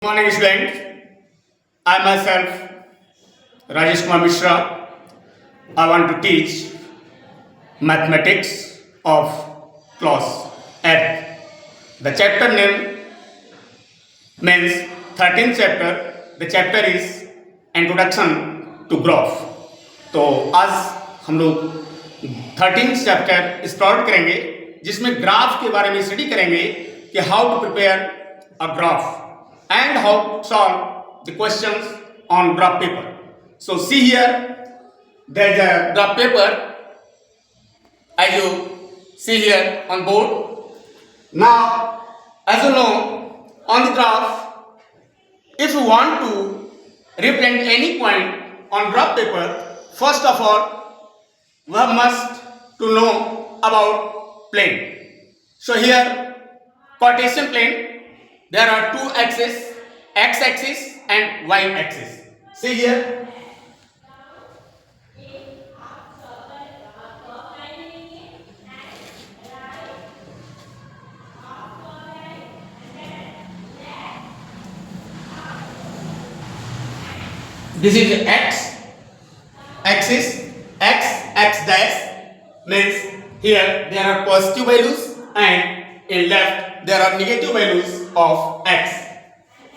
Good morning, students. I myself, Rajesh Kumar Mishra. I want to teach mathematics of class 8th. The chapter name means 13th chapter. The chapter is Introduction to Graph. तो आज हम लोग 13th chapter start करेंगे जिसमें graph के बारे में study करेंगे कि how to prepare a graph and how to solve the questions on graph paper. So see here, there is a graph paper as you see here on board. Now, as you know, on the graph, if you want to represent any point on graph paper, first of all, we must to know about plane. So here, Cartesian plane. There are two axes, x-axis and y-axis. See here. This is x-axis, x dash means here there are positive values and in left there are negative values of x,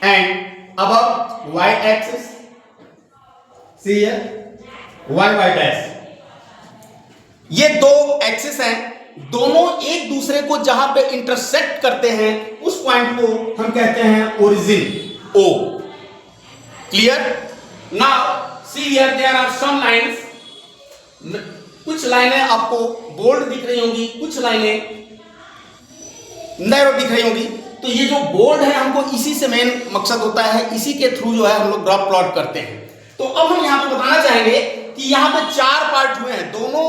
and above y-axis, see here, y dash. ये दो axis हैं, दोनों एक दूसरे को जहां पे intersect करते हैं उस पॉइंट को हम कहते हैं origin, O. Clear? Now see here there are some lines. कुछ लाइनें आपको बोल्ड दिख रही होंगी, कुछ लाइनें नैरो दिख रही होगी. तो ये जो बोर्ड है हमको इसी से मेन मकसद होता है, इसी के थ्रू जो है हम लोग ग्राफ प्लॉट करते हैं. तो अब हम यहाँ पे बताना चाहेंगे कि यहाँ पे चार पार्ट हुए हैं, दोनों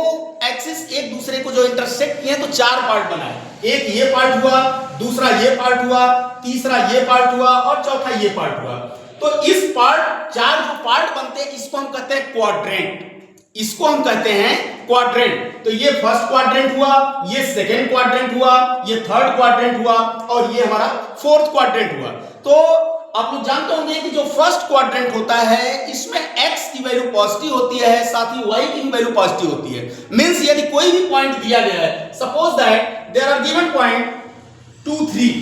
एक्सिस एक दूसरे को जो इंटरसेक्ट किए हैं तो चार पार्ट बना है. एक ये पार्ट हुआ, दूसरा ये पार्ट हुआ, तीसरा ये पार्ट हुआ और चौथा ये पार्ट हुआ. तो इस पार्ट, चार जो पार्ट बनते हैं इसको हम कहते हैं क्वाड्रेंट. इसको हम कहते हैं क्वाड्रेंट. तो ये फर्स्ट क्वाड्रेंट हुआ, ये सेकंड क्वाड्रेंट हुआ, ये थर्ड क्वाड्रेंट हुआ और ये हमारा फोर्थ क्वाड्रेंट हुआ. तो आप लोग जानते होंगे कि जो फर्स्ट क्वाड्रेंट होता है इसमें x की वैल्यू पॉजिटिव होती है, साथ ही y की वैल्यू पॉजिटिव होती है. मींस यदि कोई भी पॉइंट दिया गया है, suppose that there are given point 2 3,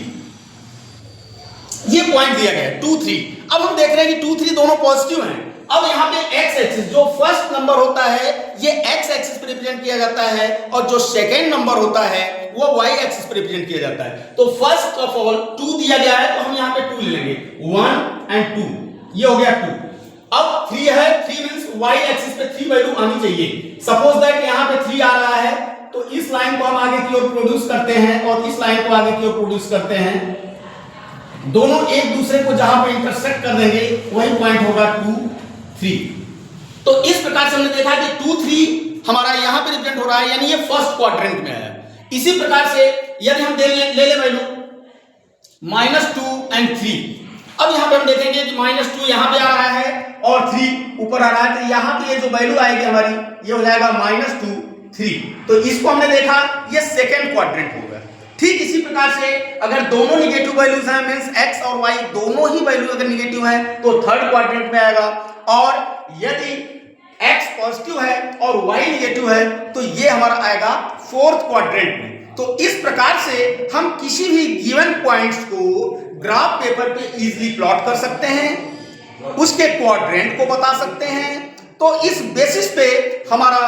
ये पॉइंट दिया गया है 2 3. अब हम देख रहे हैं कि 2 3 दोनों पॉजिटिव हैं. अब यहाँ पे x एक्सिस जो फर्स्ट नंबर होता है ये x एक्सिस पे रिप्रेजेंट किया जाता है और जो सेकंड नंबर होता है वो y एक्सिस पे रिप्रेजेंट किया जाता है. तो फर्स्ट ऑफ ऑल 2 दिया गया है तो हम यहाँ पे 2 ले लेंगे, 1 and 2, ये हो गया 2. अब 3 है, 3 मींस y एक्सिस पे 3 वैल्यू आनी चाहिए. सपोज दैट यहाँ पे 3 आ रहा है तो इस लाइन को हम आगे की ओर प्रोड्यूस करते हैं और इस लाइन को आगे की ओर प्रोड्यूस करते हैं. दोनों एक दूसरे को जहां पे इंटरसेक्ट कर देंगे वही पॉइंट होगा 2 3. तो इस प्रकार से हमने देखा कि 2 3 हमारा यहां पे रिप्रेजेंट हो रहा है, यानी ये फर्स्ट क्वाड्रेंट में है. इसी प्रकार से यदि हम ले ले वैल्यू -2 and 3. अब यहां पे हम देखेंगे कि -2 यहां पे आ रहा है और 3 ऊपर आ रहा है, तो यहां पे ये जो वैल्यू आएगी हमारी ये हो जाएगा -2 3. तो इसको हमने देखा, ये सेकंड क्वाड्रेंट होगा. ठीक इसी प्रकार से अगर दोनों निगेटिव वैल्यूज हैं, मींस x और y दोनों ही वैल्यू अगर निगेटिव हैं तो थर्ड क्वाड्रेंट में आएगा. और यदि x पॉजिटिव है और y निगेटिव है तो ये हमारा आएगा फोर्थ क्वाड्रेंट में. तो इस प्रकार से हम किसी भी गिवन पॉइंट्स को ग्राफ पेपर पे इजीली प्लॉट कर सकते हैं, उसके क्वाड्रेंट को बता सकते हैं. तो इस बेसिस पे हमारा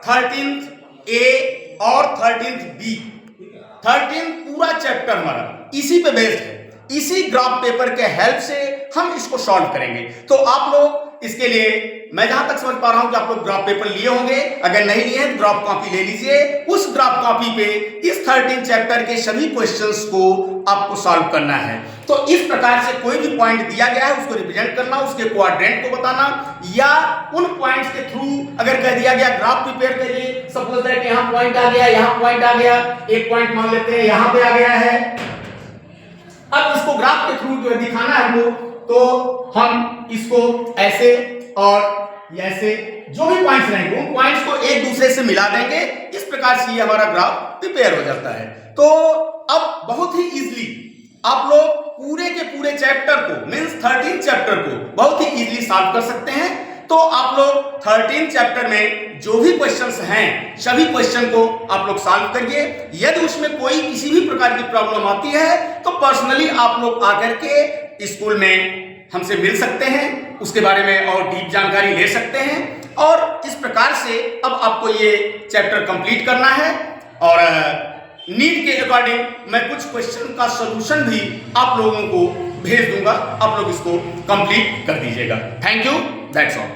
13th A और 13th B, 13 पूरा चैप्टर हमारा इसी पे बेस्ड है. इसी ग्राफ पेपर के हेल्प से हम इसको सॉल्व करेंगे. तो आप लोग इसके लिए, मैं जहां तक समझ पा रहा हूं कि आप लोग ग्राफ पेपर लिए होंगे, अगर नहीं लिए तो ग्राफ कॉपी ले लीजिए. उस ग्राफ कॉपी पे इस 13 चैप्टर के सभी क्वेश्चंस को आपको सॉल्व करना है. तो इस प्रकार से कोई भी पॉइंट दिया गया है उसको रिप्रेजेंट करना, उसके क्वाड्रेंट को बताना, या उन पॉइंट्स के थ्रू अगर कह दिया गया ग्राफ प्रिपेयर करिए, सपोज दैट यहां पॉइंट आ गया, यहां पॉइंट आ गया, एक पॉइंट मान लेते हैं यहां पे आ गया है. अब इसको ग्राफ के थ्रू जो है दिखाना है हमको, तो हम इसको ऐसे और ऐसे जो भी पॉइंट्स रहेंगे उन पॉइंट्स को एक दूसरे से मिला देंगे. इस प्रकार से ये हमारा ग्राफ प्रिपेयर हो जाता है. तो अब बहुत ही इजीली आप लोग पूरे के पूरे चैप्टर को मींस 13 चैप्टर को बहुत ही इजीली सॉल्व कर सकते हैं। तो आप लोग 13 चैप्टर में जो भी क्वेश्चंस हैं सभी क्वेश्चन को आप लोग सॉल्व करिए। यदि उसमें कोई किसी भी प्रकार की प्रॉब्लम आती है तो पर्सनली आप लोग आकर के स्कूल में हमसे मिल सकते हैं, उसके बारे में और डीप जानकारी ले सकते हैं। और इस प्रकार से अब आपको ये चैप्टर कंप्लीट करना है और नीट के अकॉर्डिंग मैं कुछ क्वेश्चन का सॉल्यूशन भी आप लोगों को भेज दूंगा, आप लोग इसको कंप्लीट कर दीजिएगा। Thank you, that's all.